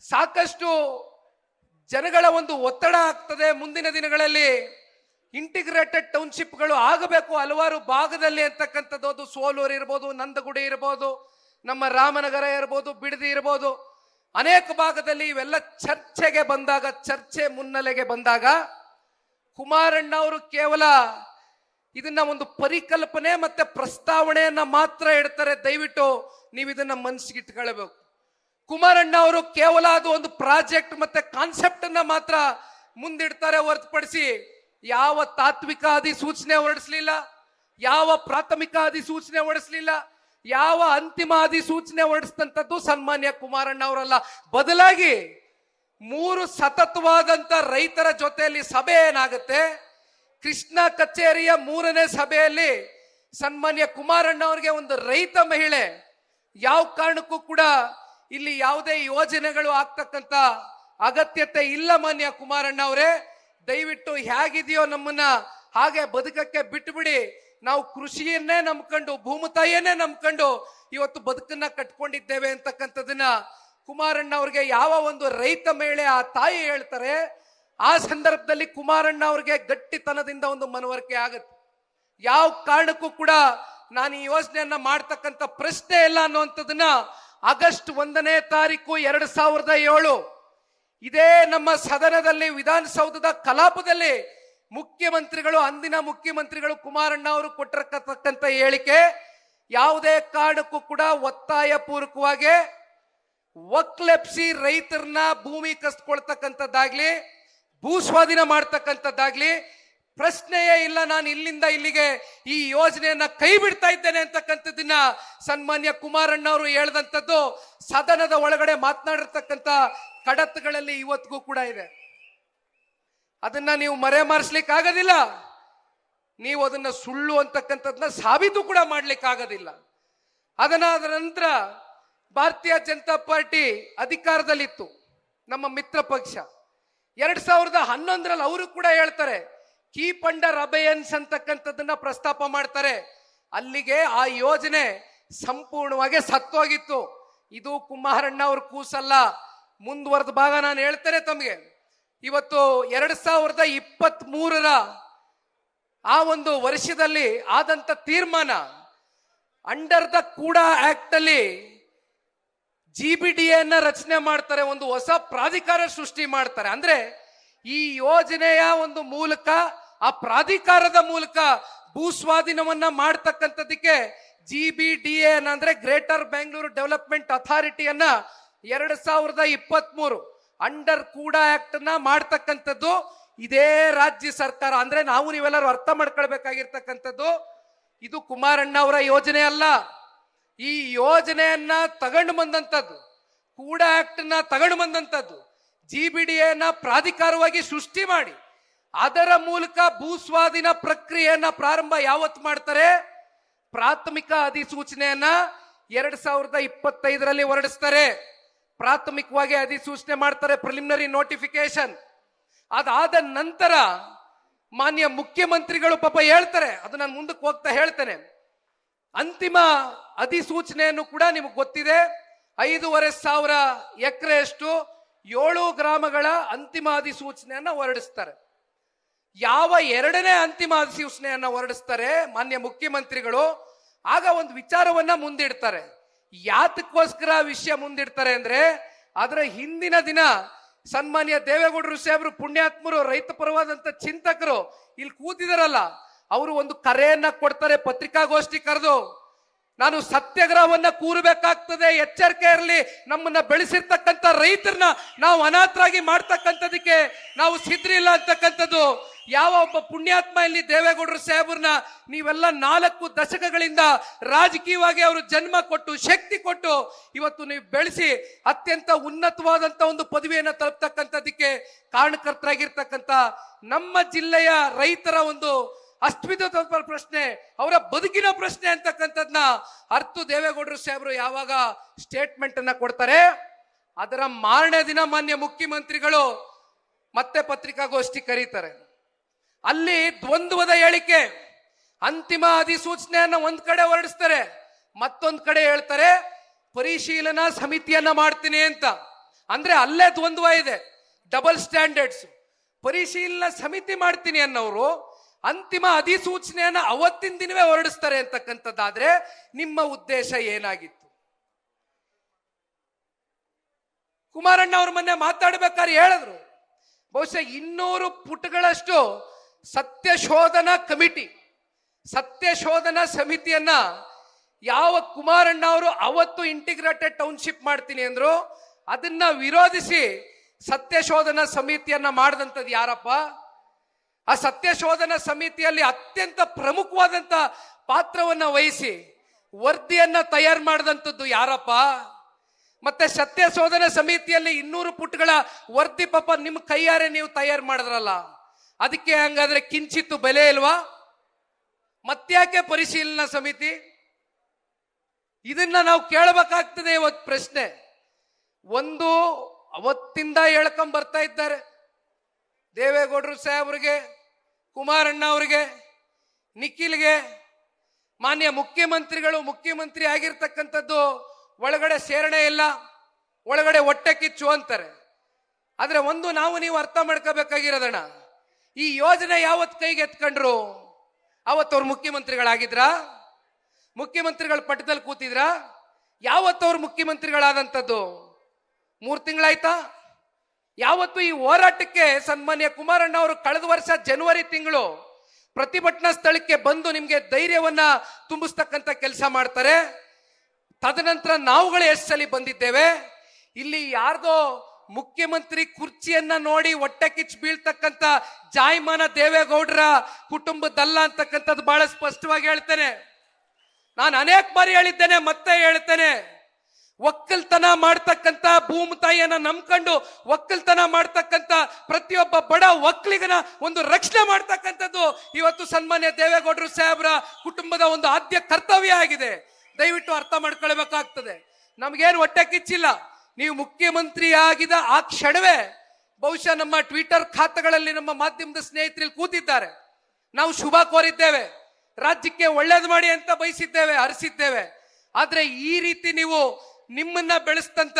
ಸಾಕಷ್ಟು ಜನಗಳ ಒಂದು ಒತ್ತಡ ಆಗ್ತದೆ. ಮುಂದಿನ ದಿನಗಳಲ್ಲಿ ಇಂಟಿಗ್ರೇಟೆಡ್ ಟೌನ್ಶಿಪ್ಗಳು ಆಗಬೇಕು ಹಲವಾರು ಭಾಗದಲ್ಲಿ ಅಂತಕ್ಕಂಥದ್ದು. ಅದು ಸೋಲೂರು ಇರ್ಬೋದು, ನಂದಗುಡಿ ಇರ್ಬೋದು, ನಮ್ಮ ರಾಮನಗರ ಇರ್ಬೋದು, ಬಿಡದಿ ಇರ್ಬೋದು, ಅನೇಕ ಭಾಗದಲ್ಲಿ ಇವೆಲ್ಲ ಚರ್ಚೆಗೆ ಬಂದಾಗ, ಚರ್ಚೆ ಮುನ್ನೆಲೆಗೆ ಬಂದಾಗ ಕುಮಾರಣ್ಣ ಅವರು ಕೇವಲ ಇದನ್ನ ಒಂದು ಪರಿಕಲ್ಪನೆ ಮತ್ತೆ ಪ್ರಸ್ತಾವನೆಯನ್ನ ಮಾತ್ರ ಇಡ್ತಾರೆ. ದಯವಿಟ್ಟು ನೀವು ಇದನ್ನ ಮನಸ್ಸಿಗೆ ಇಟ್ಕೊಳ್ಬೇಕು. ಕುಮಾರಣ್ಣ ಅವರು ಕೇವಲ ಅದು ಒಂದು ಪ್ರಾಜೆಕ್ಟ್ ಮತ್ತೆ ಕಾನ್ಸೆಪ್ಟ್ ಅನ್ನ ಮಾತ್ರ ಮುಂದಿಡ್ತಾರೆ ಹೊರತುಪಡಿಸಿ ಯಾವ ತಾತ್ವಿಕ ಅಧಿಸೂಚನೆ ಹೊರಡಿಸಲಿಲ್ಲ, ಯಾವ ಪ್ರಾಥಮಿಕ ಅಧಿಸೂಚನೆ ಹೊರಡಿಸಲಿಲ್ಲ, ಯಾವ ಅಂತಿಮ ಅಧಿಸೂಚನೆ ಹೊರಡಿಸಿದಂಥದ್ದು ಸನ್ಮಾನ್ಯ ಕುಮಾರಣ್ಣ ಅವರಲ್ಲ. ಬದಲಾಗಿ 3 ಸತತವಾದಂತ ರೈತರ ಜೊತೆಯಲ್ಲಿ ಸಭೆ ಏನಾಗುತ್ತೆ, ಕೃಷ್ಣ ಕಚೇರಿಯ 3ನೇ ಸಭೆಯಲ್ಲಿ ಸನ್ಮಾನ್ಯ ಕುಮಾರಣ್ಣ ಅವರಿಗೆ ಒಂದು ರೈತ ಮಹಿಳೆ ಯಾವ ಕಾರಣಕ್ಕೂ ಕೂಡ ಇಲ್ಲಿ ಯಾವುದೇ ಯೋಜನೆಗಳು ಆಗ್ತಕ್ಕಂಥ ಅಗತ್ಯತೆ ಇಲ್ಲ. ಮಾನ್ಯ ಕುಮಾರಣ್ಣ ಅವರೇ, ದಯವಿಟ್ಟು ಹೇಗಿದೆಯೋ ನಮ್ಮನ್ನ ಹಾಗೆ ಬದುಕಕ್ಕೆ ಬಿಟ್ಟುಬಿಡಿ. ನಾವು ಕೃಷಿಯನ್ನೇ ನಂಬ್ಕೊಂಡು, ಭೂಮಿತಾಯಿಯನ್ನೇ ನಂಬ್ಕೊಂಡು ಇವತ್ತು ಬದುಕನ್ನ ಕಟ್ಕೊಂಡಿದ್ದೇವೆ ಅಂತಕ್ಕಂಥದನ್ನ ಕುಮಾರಣ್ಣ ಅವ್ರಿಗೆ ಯಾವ ಒಂದು ರೈತ ಮಹಿಳೆ ಆ ತಾಯಿ ಹೇಳ್ತಾರೆ, ಆ ಸಂದರ್ಭದಲ್ಲಿ ಕುಮಾರಣ್ಣ ಅವ್ರಿಗೆ ಗಟ್ಟಿತನದಿಂದ ಒಂದು ಮನವರಿಕೆ ಆಗುತ್ತೆ. ಯಾವ ಕಾರಣಕ್ಕೂ ಕೂಡ ನಾನು ಈ ಯೋಜನೆಯನ್ನ ಮಾಡ್ತಕ್ಕಂಥ ಪ್ರಶ್ನೆ ಇಲ್ಲ ಅನ್ನುವಂಥದ್ದನ್ನ ಆಗಸ್ಟ್ 1ನೇ ತಾರೀಕು 2007 ಇದೇ ನಮ್ಮ ಸದನದಲ್ಲಿ ವಿಧಾನಸೌಧದ ಕಲಾಪದಲ್ಲಿ ಮುಖ್ಯಮಂತ್ರಿಗಳು, ಅಂದಿನ ಮುಖ್ಯಮಂತ್ರಿಗಳು ಕುಮಾರಣ್ಣ ಅವರು ಕೊಟ್ಟಿರತಕ್ಕಂಥ ಹೇಳಿಕೆ, ಯಾವುದೇ ಕಾರಣಕ್ಕೂ ಕೂಡ ಒತ್ತಾಯ ಪೂರ್ವಕವಾಗಿ ಒಕ್ಲೆಪ್ಸಿ ರೈತರನ್ನ ಭೂಮಿ ಕಸ್ಕೊಳ್ತಕ್ಕಂಥದ್ದಾಗ್ಲಿ, ಭೂ ಸ್ವಾಧೀನ ಮಾಡ್ತಕ್ಕಂಥದ್ದಾಗ್ಲಿ ಪ್ರಶ್ನೆಯೇ ಇಲ್ಲ. ನಾನು ಇಲ್ಲಿಂದ ಇಲ್ಲಿಗೆ ಈ ಯೋಜನೆಯನ್ನ ಕೈ ಬಿಡ್ತಾ ಇದ್ದೇನೆ ಅಂತಕ್ಕಂಥದ್ದನ್ನ ಸನ್ಮಾನ್ಯ ಕುಮಾರಣ್ಣ ಅವರು ಹೇಳಿದಂಥದ್ದು ಸದನದ ಒಳಗಡೆ ಮಾತನಾಡಿರ್ತಕ್ಕಂಥ ಕಡತಗಳಲ್ಲಿ ಇವತ್ತಿಗೂ ಕೂಡ ಇದೆ. ಅದನ್ನ ನೀವು ಮರೆಮಾರಿಸ್ಲಿಕ್ಕೆ ಆಗೋದಿಲ್ಲ. ನೀವು ಅದನ್ನ ಸುಳ್ಳು ಅಂತಕ್ಕಂಥದ್ದನ್ನ ಸಾಬೀತು ಕೂಡ ಮಾಡ್ಲಿಕ್ಕೆ ಆಗೋದಿಲ್ಲ. ಅದರ ನಂತರ ಭಾರತೀಯ ಜನತಾ ಪಾರ್ಟಿ ಅಧಿಕಾರದಲ್ಲಿತ್ತು, ನಮ್ಮ ಮಿತ್ರ ಪಕ್ಷ. 2011ರಲ್ಲಿ ಅವರು ಕೂಡ ಹೇಳ್ತಾರೆ, ಕೀಪ್ ಅಂಡರ್ ಅಬೆಯನ್ಸ್ ಅಂತಕ್ಕಂಥದ್ದನ್ನ ಪ್ರಸ್ತಾಪ ಮಾಡ್ತಾರೆ. ಅಲ್ಲಿಗೆ ಆ ಯೋಜನೆ ಸಂಪೂರ್ಣವಾಗಿ ಸತ್ತೋಗಿತ್ತು. ಇದು ಕುಮಾರಣ್ಣ ಅವ್ರ ಕೂಸಲ್ಲ. ಮುಂದುವರೆದ ಭಾಗ ನಾನು ಹೇಳ್ತೇನೆ ತಮಗೆ. ಇವತ್ತು 2023ರ ಆ ಒಂದು ವರ್ಷದಲ್ಲಿ ಆದಂತ ತೀರ್ಮಾನ, ಅಂಡರ್ ದ ಕೂಡಾ ಆಕ್ಟ್ ಅಲ್ಲಿ GBDA ರಚನೆ ಮಾಡ್ತಾರೆ, ಒಂದು ಹೊಸ ಪ್ರಾಧಿಕಾರ ಸೃಷ್ಟಿ ಮಾಡ್ತಾರೆ. ಅಂದ್ರೆ ಈ ಯೋಜನೆಯ ಒಂದು ಮೂಲಕ, ಆ ಪ್ರಾಧಿಕಾರದ ಮೂಲಕ ಭೂ ಸ್ವಾಧೀನವನ್ನ ಮಾಡ್ತಕ್ಕಂಥದಕ್ಕೆ GBDA ಅಂದ್ರೆ ಗ್ರೇಟರ್ ಬೆಂಗಳೂರು ಡೆವಲಪ್ಮೆಂಟ್ ಅಥಾರಿಟಿಯನ್ನ 2023 ಅಂಡರ್ ಕೂಡಾ ಆಕ್ಟ್ ನ ಮಾಡ್ತಕ್ಕಂಥದ್ದು ಇದೇ ರಾಜ್ಯ ಸರ್ಕಾರ. ಅಂದ್ರೆ ನಾವು ನೀವೆಲ್ಲರೂ ಅರ್ಥ ಮಾಡ್ಕೊಳ್ಬೇಕಾಗಿರ್ತಕ್ಕಂಥದ್ದು, ಇದು ಕುಮಾರಣ್ಣ ಅವರ ಯೋಜನೆ ಅಲ್ಲ. ಈ ಯೋಜನೆಯನ್ನ ತಗೊಂಡು ಬಂದಂಥದ್ದು, ಕೂಡಾ ಆಕ್ಟ್ ನ ತಗೊಂಡು ಬಂದಂಥದ್ದು, GBDA ಪ್ರಾಧಿಕಾರವಾಗಿ ಸೃಷ್ಟಿ ಮಾಡಿ ಅದರ ಮೂಲಕ ಭೂ ಸ್ವಾಧೀನ ಪ್ರಕ್ರಿಯೆಯನ್ನ ಪ್ರಾರಂಭ ಯಾವತ್ತು ಮಾಡ್ತಾರೆ? ಪ್ರಾಥಮಿಕ ಅಧಿಸೂಚನೆಯನ್ನ 2025ರಲ್ಲಿ ಹೊರಡಿಸ್ತಾರೆ. ಪ್ರಾಥಮಿಕವಾಗಿ ಅಧಿಸೂಚನೆ ಮಾಡ್ತಾರೆ, ಪ್ರಿಲಿಮಿನರಿ ನೋಟಿಫಿಕೇಶನ್. ಅದಾದ ನಂತರ ಮಾನ್ಯ ಮುಖ್ಯಮಂತ್ರಿಗಳು ಪಾಪ ಹೇಳ್ತಾರೆ, ಅದು ನಾನು ಮುಂದಕ್ಕೆ ಹೋಗ್ತಾ ಹೇಳ್ತೇನೆ. ಅಂತಿಮ ಅಧಿಸೂಚನೆಯನ್ನು ಕೂಡ ನಿಮಗೆ ಗೊತ್ತಿದೆ, 5,500 ಎಕರೆಯಷ್ಟು 7 ಗ್ರಾಮಗಳ ಅಂತಿಮ ಅಧಿಸೂಚನೆಯನ್ನ ಹೊರಡಿಸ್ತಾರೆ. ಯಾವ ಎರಡನೇ ಅಂತಿಮ ಅಧಿಸೂಚನೆಯನ್ನ ಹೊರಡಿಸ್ತಾರೆ ಮಾನ್ಯ ಮುಖ್ಯಮಂತ್ರಿಗಳು, ಆಗ ಒಂದು ವಿಚಾರವನ್ನ ಮುಂದಿಡ್ತಾರೆ. ಯಾತಕ್ಕೋಸ್ಕರ ವಿಷಯ ಮುಂದಿಡ್ತಾರೆ ಅಂದ್ರೆ, ಅದರ ಹಿಂದಿನ ದಿನ ಸನ್ಮಾನ್ಯ ದೇವೇಗೌಡರು ಸಾಹೇಬರು, ಪುಣ್ಯಾತ್ಮರು, ರೈತ ಪರವಾದಂತ ಚಿಂತಕರು ಇಲ್ಲಿ ಕೂತಿದಾರಲ್ಲ, ಅವರು ಒಂದು ಕರೆಯನ್ನ ಕೊಡ್ತಾರೆ, ಪತ್ರಿಕಾಗೋಷ್ಠಿ ಕರೆದು, ನಾನು ಸತ್ಯಾಗ್ರಹವನ್ನ ಕೂರಬೇಕಾಗ್ತದೆ, ಎಚ್ಚರಿಕೆ ಇರಲಿ, ನಮ್ಮನ್ನ ಬೆಳೆಸಿರ್ತಕ್ಕಂಥ ರೈತರನ್ನ ನಾವು ಅನಾಥರಾಗಿ ಮಾಡ್ತಕ್ಕಂಥದಕ್ಕೆ ನಾವು ಸಿದ್ರಿಲ್ಲ ಅಂತಕ್ಕಂಥದ್ದು. ಯಾವ ಒಬ್ಬ ಪುಣ್ಯಾತ್ಮ ಇಲ್ಲಿ ದೇವೇಗೌಡರು ಸಾಹೇಬ್ರನ್ನ ನೀವೆಲ್ಲ 4 ದಶಕಗಳಿಂದ ರಾಜಕೀಯವಾಗಿ ಅವರು ಜನ್ಮ ಕೊಟ್ಟು, ಶಕ್ತಿ ಕೊಟ್ಟು ಇವತ್ತು ನೀವು ಬೆಳೆಸಿ ಅತ್ಯಂತ ಉನ್ನತವಾದಂತ ಒಂದು ಪದವಿಯನ್ನು ತಲುಪ್ತಕ್ಕಂಥದಕ್ಕೆ ಕಾರಣಕರ್ತರಾಗಿರ್ತಕ್ಕಂಥ ನಮ್ಮ ಜಿಲ್ಲೆಯ ರೈತರ ಒಂದು ಅಸ್ತಿತ್ವದ ಪ್ರಶ್ನೆ, ಅವರ ಬದುಕಿನ ಪ್ರಶ್ನೆ ಅಂತಕ್ಕಂಥದ್ನ ಅರ್ಥ ದೇವೇಗೌಡರು ಸಾಹೇಬರು ಯಾವಾಗ ಸ್ಟೇಟ್ಮೆಂಟ್ ಅನ್ನ ಕೊಡ್ತಾರೆ, ಅದರ ಮಾರನೇ ದಿನ ಮಾನ್ಯ ಮುಖ್ಯಮಂತ್ರಿಗಳು ಮತ್ತೆ ಪತ್ರಿಕಾಗೋಷ್ಠಿ ಕರೀತಾರೆ. ಅಲ್ಲಿ ದ್ವಂದ್ವದ ಹೇಳಿಕೆ, ಅಂತಿಮ ಅಧಿಸೂಚನೆಯನ್ನ ಒಂದ್ ಕಡೆ ಹೊರಡಿಸ್ತಾರೆ, ಮತ್ತೊಂದ್ ಕಡೆ ಹೇಳ್ತಾರೆ ಪರಿಶೀಲನಾ ಸಮಿತಿಯನ್ನ ಮಾಡ್ತೀನಿ ಅಂತ. ಅಂದ್ರೆ ಅಲ್ಲೇ ದ್ವಂದ್ವ ಇದೆ, ಡಬಲ್ ಸ್ಟ್ಯಾಂಡರ್ಡ್ಸ್. ಪರಿಶೀಲನಾ ಸಮಿತಿ ಮಾಡ್ತೀನಿ ಅನ್ನೋರು ಅಂತಿಮ ಅಧಿಸೂಚನೆಯನ್ನ ಅವತ್ತಿನ ದಿನವೇ ಹೊರಡಿಸ್ತಾರೆ ಅಂತಕ್ಕಂಥದ್ದಾದ್ರೆ ನಿಮ್ಮ ಉದ್ದೇಶ ಏನಾಗಿತ್ತು? ಕುಮಾರಣ್ಣ ಅವ್ರ ಮೊನ್ನೆ ಮಾತಾಡ್ಬೇಕಾದ್ರೆ ಹೇಳಿದ್ರು, ಬಹುಶಃ 200 ಪುಟಗಳಷ್ಟು ಸತ್ಯಶೋಧನಾ ಕಮಿಟಿ, ಸತ್ಯಶೋಧನಾ ಸಮಿತಿಯನ್ನ ಯಾವ ಕುಮಾರಣ್ಣ ಅವರು ಅವತ್ತು ಇಂಟಿಗ್ರೇಟೆಡ್ ಟೌನ್ಶಿಪ್ ಮಾಡ್ತೀನಿ ಅಂದ್ರು, ಅದನ್ನ ವಿರೋಧಿಸಿ ಸತ್ಯಶೋಧನಾ ಸಮಿತಿಯನ್ನ ಮಾಡಿದಂಥದ್ದು ಯಾರಪ್ಪ? ಆ ಸತ್ಯಶೋಧನಾ ಸಮಿತಿಯಲ್ಲಿ ಅತ್ಯಂತ ಪ್ರಮುಖವಾದಂತ ಪಾತ್ರವನ್ನ ವಹಿಸಿ ವರದಿಯನ್ನ ತಯಾರು ಮಾಡಿದಂಥದ್ದು ಯಾರಪ್ಪ? ಮತ್ತೆ ಸತ್ಯಶೋಧನಾ ಸಮಿತಿಯಲ್ಲಿ 200 ಪುಟಗಳ ವರದಿ ಪಾಪ ನಿಮ್ಮ ಕೈಯಾರೆ ನೀವು ತಯಾರು ಮಾಡಿದ್ರಲ್ಲ, ಅದಕ್ಕೆ ಹಂಗಾದ್ರೆ ಕಿಂಚಿತ್ತು ಬೆಲೆ ಇಲ್ವಾ? ಮತ್ತ್ಯಾಕೆ ಪರಿಶೀಲನಾ ಸಮಿತಿ? ಇದನ್ನ ನಾವು ಕೇಳಬೇಕಾಗ್ತದೆ ಇವತ್ತು ಪ್ರಶ್ನೆ. ಒಂದು ಅವತ್ತಿಂದ ಹೇಳ್ಕೊಂಡ್ ಬರ್ತಾ ಇದ್ದಾರೆ, ದೇವೇಗೌಡರು ಸಾಹೇಬ್ರಿಗೆ, ಕುಮಾರಣ್ಣ ಅವರಿಗೆ, ನಿಖಿಲ್ಗೆ, ಮಾನ್ಯ ಮುಖ್ಯಮಂತ್ರಿಗಳು ಮುಖ್ಯಮಂತ್ರಿ ಆಗಿರ್ತಕ್ಕಂಥದ್ದು ಒಳಗಡೆ ಸೇರಣೆ ಇಲ್ಲ, ಒಳಗಡೆ ಹೊಟ್ಟೆ ಕಿಚ್ಚು ಅಂತಾರೆ. ಆದ್ರೆ ಒಂದು ನಾವು ನೀವು ಅರ್ಥ ಮಾಡ್ಕೋಬೇಕಾಗಿರೋದಣ್ಣ, ಈ ಯೋಜನೆ ಯಾವತ್ ಕೈಗೆ ಎತ್ಕೊಂಡ್ರು ಅವತ್ತವ್ರು ಮುಖ್ಯಮಂತ್ರಿಗಳಾಗಿದ್ರ? ಮುಖ್ಯಮಂತ್ರಿಗಳ ಪಟ್ಟದಲ್ಲಿ ಕೂತಿದ್ರ? ಯಾವತ್ತವ್ರು ಮುಖ್ಯಮಂತ್ರಿಗಳಾದಂಥದ್ದು 3 ತಿಂಗಳಾಯ್ತಾ? ಯಾವತ್ತು ಈ ಹೋರಾಟಕ್ಕೆ ಸನ್ಮಾನ್ಯ ಕುಮಾರಣ್ಣ ಅವರು ಕಳೆದ ವರ್ಷ ಜನವರಿ ತಿಂಗಳು ಪ್ರತಿಭಟನಾ ಸ್ಥಳಕ್ಕೆ ಬಂದು ನಿಮ್ಗೆ ಧೈರ್ಯವನ್ನ ತುಂಬಿಸ್ತಕ್ಕಂಥ ಕೆಲಸ ಮಾಡ್ತಾರೆ. ತದನಂತರ ನಾವುಗಳು ಎಷ್ಟು ಸಲ ಬಂದಿದ್ದೇವೆ ಇಲ್ಲಿ. ಯಾರ್ದೋ ಮುಖ್ಯಮಂತ್ರಿ ಕುರ್ಚಿಯನ್ನ ನೋಡಿ ಹೊಟ್ಟೆ ಕಿಚ್ಚು ಬೀಳ್ತಕ್ಕಂಥ ಜಾಯಮಾನ ದೇವೇಗೌಡರ ಕುಟುಂಬದಲ್ಲ ಅಂತಕ್ಕಂಥದ್ದು ಬಹಳ ಸ್ಪಷ್ಟವಾಗಿ ಹೇಳ್ತೇನೆ. ನಾನು ಅನೇಕ ಬಾರಿ ಹೇಳಿದ್ದೇನೆ, ಮತ್ತೆ ಹೇಳ್ತೇನೆ. ಒಕ್ಕಲ್ತನ ಮಾಡ್ತಕ್ಕಂಥ ಭೂಮಿ ತಾಯಿಯನ್ನ ನಂಬ್ಕೊಂಡು ಒಕ್ಕಲ್ತನ ಮಾಡ್ತಕ್ಕಂಥ ಪ್ರತಿಯೊಬ್ಬ ಬಡ ಒಕ್ಕಲಿಗನ ಒಂದು ರಕ್ಷಣೆ ಮಾಡ್ತಕ್ಕಂಥದ್ದು ಇವತ್ತು ಸನ್ಮಾನ್ಯ ದೇವೇಗೌಡರು ಸಾಹೇಬ್ರ ಕುಟುಂಬದ ಒಂದು ಆದ್ಯ ಕರ್ತವ್ಯ ಆಗಿದೆ. ದಯವಿಟ್ಟು ಅರ್ಥ ಮಾಡ್ಕೊಳ್ಬೇಕಾಗ್ತದೆ. ನಮ್ಗೇನು ಹೊಟ್ಟೆ ಕಿಚ್ಚಿಲ್ಲ. ನೀವು ಮುಖ್ಯಮಂತ್ರಿ ಆಗಿದ ಆ ಕ್ಷಣವೇ ಬಹುಶಃ ನಮ್ಮ ಟ್ವಿಟರ್ ಖಾತೆಗಳಲ್ಲಿ ನಮ್ಮ ಮಾಧ್ಯಮದ ಸ್ನೇಹಿತರಲ್ಲಿ ಕೂತಿದ್ದಾರೆ, ನಾವು ಶುಭ ಕೋರಿದ್ದೇವೆ, ರಾಜ್ಯಕ್ಕೆ ಒಳ್ಳೇದು ಮಾಡಿ ಅಂತ ಬಯಸಿದ್ದೇವೆ, ಹರಿಸಿದ್ದೇವೆ. ಆದ್ರೆ ಈ ರೀತಿ ನೀವು ನಿಮ್ಮನ್ನ ಬೆಳೆಸ್ತಂತ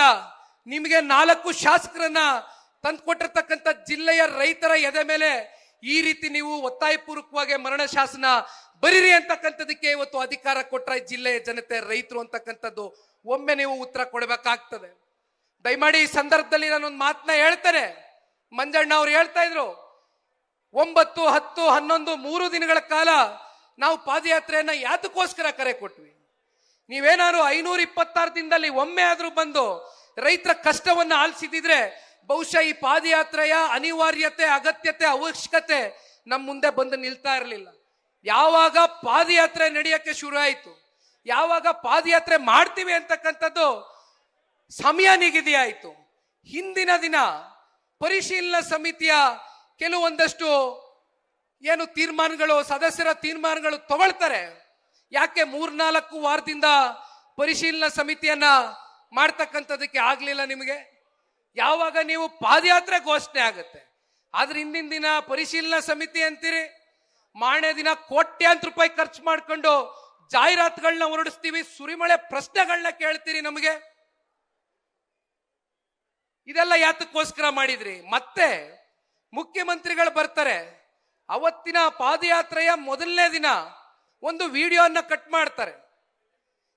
ನಿಮಗೆ 4 ಶಾಸಕರನ್ನ ತಂದುಕೊಟ್ಟಿರ್ತಕ್ಕಂಥ ಜಿಲ್ಲೆಯ ರೈತರ ಎದೆ ಮೇಲೆ ಈ ರೀತಿ ನೀವು ಒತ್ತಾಯಪೂರ್ವಕವಾಗಿ ಮರಣ ಶಾಸನ ಬರೀರಿ ಅಂತಕ್ಕಂಥದಕ್ಕೆ ಇವತ್ತು ಅಧಿಕಾರ ಕೊಟ್ಟ ಜಿಲ್ಲೆಯ ಜನತೆ ರೈತರು ಅಂತಕ್ಕಂಥದ್ದು ಒಮ್ಮೆ ನೀವು ಉತ್ತರ ಕೊಡಬೇಕಾಗ್ತದೆ. ದಯಮಾಡಿ ಈ ಸಂದರ್ಭದಲ್ಲಿ ನಾನೊಂದು ಮಾತನ್ನ ಹೇಳ್ತೇನೆ. ಮಂಜಣ್ಣ ಅವ್ರು ಹೇಳ್ತಾ ಇದ್ರು 9, 10, 11 3 ದಿನಗಳ ಕಾಲ ನಾವು ಪಾದಯಾತ್ರೆಯನ್ನ ಯಾತಕ್ಕೋಸ್ಕರ ಕರೆ ಕೊಟ್ವಿ. ನೀವೇನಾದ್ರು 526 ದಿನದಲ್ಲಿ ಒಮ್ಮೆ ಆದ್ರೂ ಬಂದು ರೈತರ ಕಷ್ಟವನ್ನ ಆಲಿಸಿದ್ರೆ ಬಹುಶಃ ಈ ಪಾದಯಾತ್ರೆಯ ಅನಿವಾರ್ಯತೆ, ಅಗತ್ಯತೆ, ಅವಶ್ಯಕತೆ ನಮ್ಮ ಮುಂದೆ ಬಂದು ನಿಲ್ತಾ ಇರಲಿಲ್ಲ. ಯಾವಾಗ ಪಾದಯಾತ್ರೆ ನಡೆಯಕ್ಕೆ ಶುರು ಆಯಿತು, ಯಾವಾಗ ಪಾದಯಾತ್ರೆ ಮಾಡ್ತೀವಿ ಅಂತಕ್ಕಂಥದ್ದು ಸಮಯ ನಿಗದಿ ಆಯಿತು, ಹಿಂದಿನ ದಿನ ಪರಿಶೀಲನಾ ಸಮಿತಿಯ ಕೆಲವೊಂದಷ್ಟು ಏನು ತೀರ್ಮಾನಗಳು, ಸದಸ್ಯರ ತೀರ್ಮಾನಗಳು ತಗೊಳ್ತಾರೆ. ಯಾಕೆ 3-4 ವಾರದಿಂದ ಪರಿಶೀಲನಾ ಸಮಿತಿಯನ್ನ ಮಾಡ್ತಕ್ಕಂಥದಕ್ಕೆ ಆಗ್ಲಿಲ್ಲ ನಿಮಗೆ? ಯಾವಾಗ ನೀವು ಪಾದಯಾತ್ರೆ ಘೋಷಣೆ ಆಗುತ್ತೆ, ಆದ್ರೆ ಹಿಂದಿನ ದಿನ ಪರಿಶೀಲನಾ ಸಮಿತಿ ಅಂತೀರಿ, ಮಾರನೇ ದಿನ ಕೋಟ್ಯಾಂತರ ರೂಪಾಯಿ ಖರ್ಚು ಮಾಡ್ಕೊಂಡು ಜಾಹೀರಾತುಗಳನ್ನ ಹೊರಡಿಸ್ತೀವಿ, ಸುರಿಮಳೆ ಪ್ರಶ್ನೆಗಳನ್ನ ಕೇಳ್ತೀರಿ ನಮಗೆ. ಇದೆಲ್ಲ ಯಾತಕ್ಕೋಸ್ಕರ ಮಾಡಿದ್ರಿ? ಮತ್ತೆ ಮುಖ್ಯಮಂತ್ರಿಗಳು ಬರ್ತಾರೆ, ಅವತ್ತಿನ ಪಾದಯಾತ್ರೆಯ ಮೊದಲನೇ ದಿನ ಒಂದು ವಿಡಿಯೋನ ಕಟ್ ಮಾಡ್ತಾರೆ.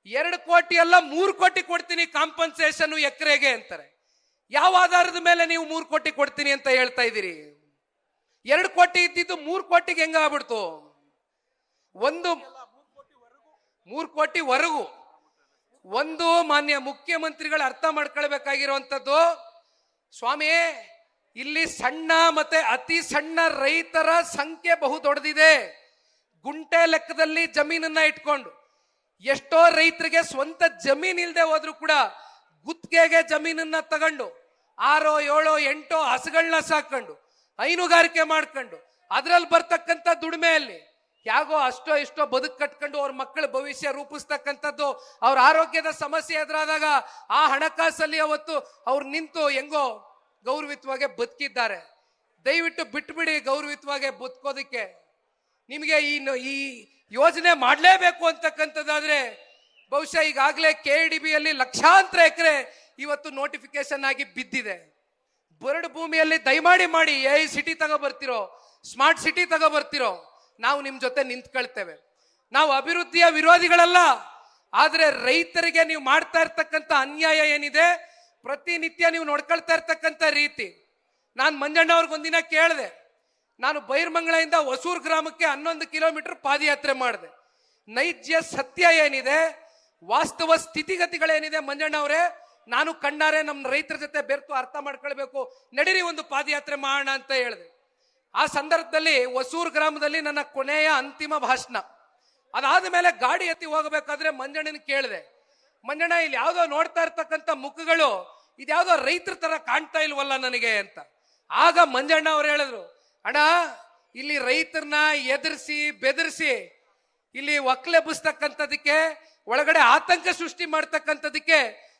2 ಕೋಟಿ ಅಲ್ಲ 3 ಕೋಟಿ ಕೊಡ್ತೀನಿ ಕಾಂಪನ್ಸೇಷನ್ ಎಕರೆಗೆ ಅಂತಾರೆ. ಯಾವ ಆಧಾರದ ಮೇಲೆ ನೀವು 3 ಕೋಟಿ ಕೊಡ್ತೀನಿ ಅಂತ ಹೇಳ್ತಾ ಇದ್ದೀರಿ? 2 ಕೋಟಿ ಇದ್ದಿದ್ದು 3 ಕೋಟಿಗೆ ಹೆಂಗ ಆಗ್ಬಿಡ್ತು? 3 ಕೋಟಿವರೆಗೂ ಒಂದು ಮಾನ್ಯ ಮುಖ್ಯಮಂತ್ರಿಗಳು ಅರ್ಥ ಮಾಡ್ಕೊಳ್ಬೇಕಾಗಿರುವಂತದ್ದು, ಸ್ವಾಮಿ ಇಲ್ಲಿ ಸಣ್ಣ ಮತ್ತೆ ಅತಿ ಸಣ್ಣ ರೈತರ ಸಂಖ್ಯೆ ಬಹು ದೊಡ್ಡದಿದೆ. ಗುಂಟೆ ಲೆಕ್ಕದಲ್ಲಿ ಜಮೀನನ್ನ ಇಟ್ಕೊಂಡು ಎಷ್ಟೋ ರೈತರಿಗೆ ಸ್ವಂತ ಜಮೀನ್ ಇಲ್ಲದೆ ಹೋದ್ರು ಕೂಡ ಗುತ್ತಿಗೆಗೆ ಜಮೀನನ್ನ ತಗೊಂಡು 6, 7, 8 ಹಸುಗಳನ್ನ ಸಾಕೊಂಡು ಹೈನುಗಾರಿಕೆ ಮಾಡ್ಕೊಂಡು ಅದ್ರಲ್ಲಿ ಬರ್ತಕ್ಕಂಥ ದುಡಿಮೆಯಲ್ಲಿ ಯಾಗೋ ಅಷ್ಟೋ ಇಷ್ಟೋ ಬದುಕು ಕಟ್ಕೊಂಡು ಅವ್ರ ಮಕ್ಕಳ ಭವಿಷ್ಯ ರೂಪಿಸ್ತಕ್ಕಂಥದ್ದು, ಅವ್ರ ಆರೋಗ್ಯದ ಸಮಸ್ಯೆ ಎದುರಾದಾಗ ಆ ಹಣಕಾಸಲ್ಲಿ ಅವತ್ತು ಅವ್ರು ನಿಂತು ಹೆಂಗೋ ಗೌರವಿತವಾಗಿ ಬದುಕಿದ್ದಾರೆ. ದಯವಿಟ್ಟು ಬಿಟ್ಬಿಡಿ ಗೌರವಿತವಾಗಿ ಬದುಕೋದಿಕ್ಕೆ. ನಿಮಗೆ ಈ ಯೋಜನೆ ಮಾಡಲೇಬೇಕು ಅಂತಕ್ಕಂಥದ್ದಾದ್ರೆ ಬಹುಶಃ ಈಗಾಗಲೇ KDBಯಲ್ಲಿ ಲಕ್ಷಾಂತರ ಎಕರೆ ಇವತ್ತು ನೋಟಿಫಿಕೇಶನ್ ಆಗಿ ಬಿದ್ದಿದೆ. ಬರಡು ಭೂಮಿಯಲ್ಲಿ ದಯಮಾಡಿ ಮಾಡಿ ಸಿಟಿ ತಗೋಬರ್ತಿರೋ, ಸ್ಮಾರ್ಟ್ ಸಿಟಿ ತಗೋಬರ್ತಿರೋ, ನಾವು ನಿಮ್ ಜೊತೆ ನಿಂತ್ಕೊಳ್ತೇವೆ. ನಾವು ಅಭಿವೃದ್ಧಿಯ ವಿರೋಧಿಗಳಲ್ಲ, ಆದ್ರೆ ರೈತರಿಗೆ ನೀವು ಮಾಡ್ತಾ ಇರ್ತಕ್ಕಂಥ ಅನ್ಯಾಯ ಏನಿದೆ, ಪ್ರತಿನಿತ್ಯ ನೀವು ನೋಡ್ಕೊಳ್ತಾ ಇರ್ತಕ್ಕಂಥ ರೀತಿ. ನಾನು ಮಂಜಣ್ಣ ಅವ್ರಿಗೊಂದಿನ ಕೇಳಿದೆ, ನಾನು ಬೈರ್ಮಂಗಳೆಯಿಂದ ಹೊಸೂರು ಗ್ರಾಮಕ್ಕೆ 11 ಕಿಲೋಮೀಟರ್ ಪಾದಯಾತ್ರೆ ಮಾಡಿದೆ. ನೈಜ ಸತ್ಯ ಏನಿದೆ, ವಾಸ್ತವ ಸ್ಥಿತಿಗತಿಗಳೇನಿದೆ ಮಂಜಣ್ಣ ಅವರೇ, ನಾನು ಕಣ್ಣಾರೆ ನಮ್ಮ ರೈತರ ಜೊತೆ ಬೆರ್ತು ಅರ್ಥ ಮಾಡ್ಕೊಳ್ಬೇಕು, ನಡೀರಿ ಒಂದು ಪಾದಯಾತ್ರೆ ಮಾಡೋಣ ಅಂತ ಹೇಳಿದೆ. ಆ ಸಂದರ್ಭದಲ್ಲಿ ಹೊಸೂರು ಗ್ರಾಮದಲ್ಲಿ ನನ್ನ ಕೊನೆಯ ಅಂತಿಮ ಭಾಷಣ. ಅದಾದ ಮೇಲೆ ಗಾಡಿ ಎತ್ತಿ ಹೋಗಬೇಕಾದ್ರೆ ಮಂಜಣ್ಣನ ಕೇಳಿದೆ, ಮಂಜಣ್ಣ ಇಲ್ಲಿ ಯಾವ್ದೋ ನೋಡ್ತಾ ಇರ್ತಕ್ಕಂಥ ಮುಖಗಳು ಇದ್ಯಾವುದೋ ರೈತರ ತರ ಕಾಣ್ತಾ ಇಲ್ವಲ್ಲ ನನಗೆ ಅಂತ. ಆಗ ಮಂಜಣ್ಣ ಅವ್ರು ಹೇಳಿದ್ರು, ಅಣ್ಣ ಇಲ್ಲಿ ರೈತರನ್ನ ಎದುರಿಸಿ ಬೆದರಿಸಿ ಇಲ್ಲಿ ಒಕ್ಕಲೆಬ್ಬಿಸ್ತಕ್ಕಂಥದಕ್ಕೆ, ಒಳಗಡೆ ಆತಂಕ ಸೃಷ್ಟಿ ಮಾಡ್ತಕ್ಕಂಥದಕ್ಕೆ,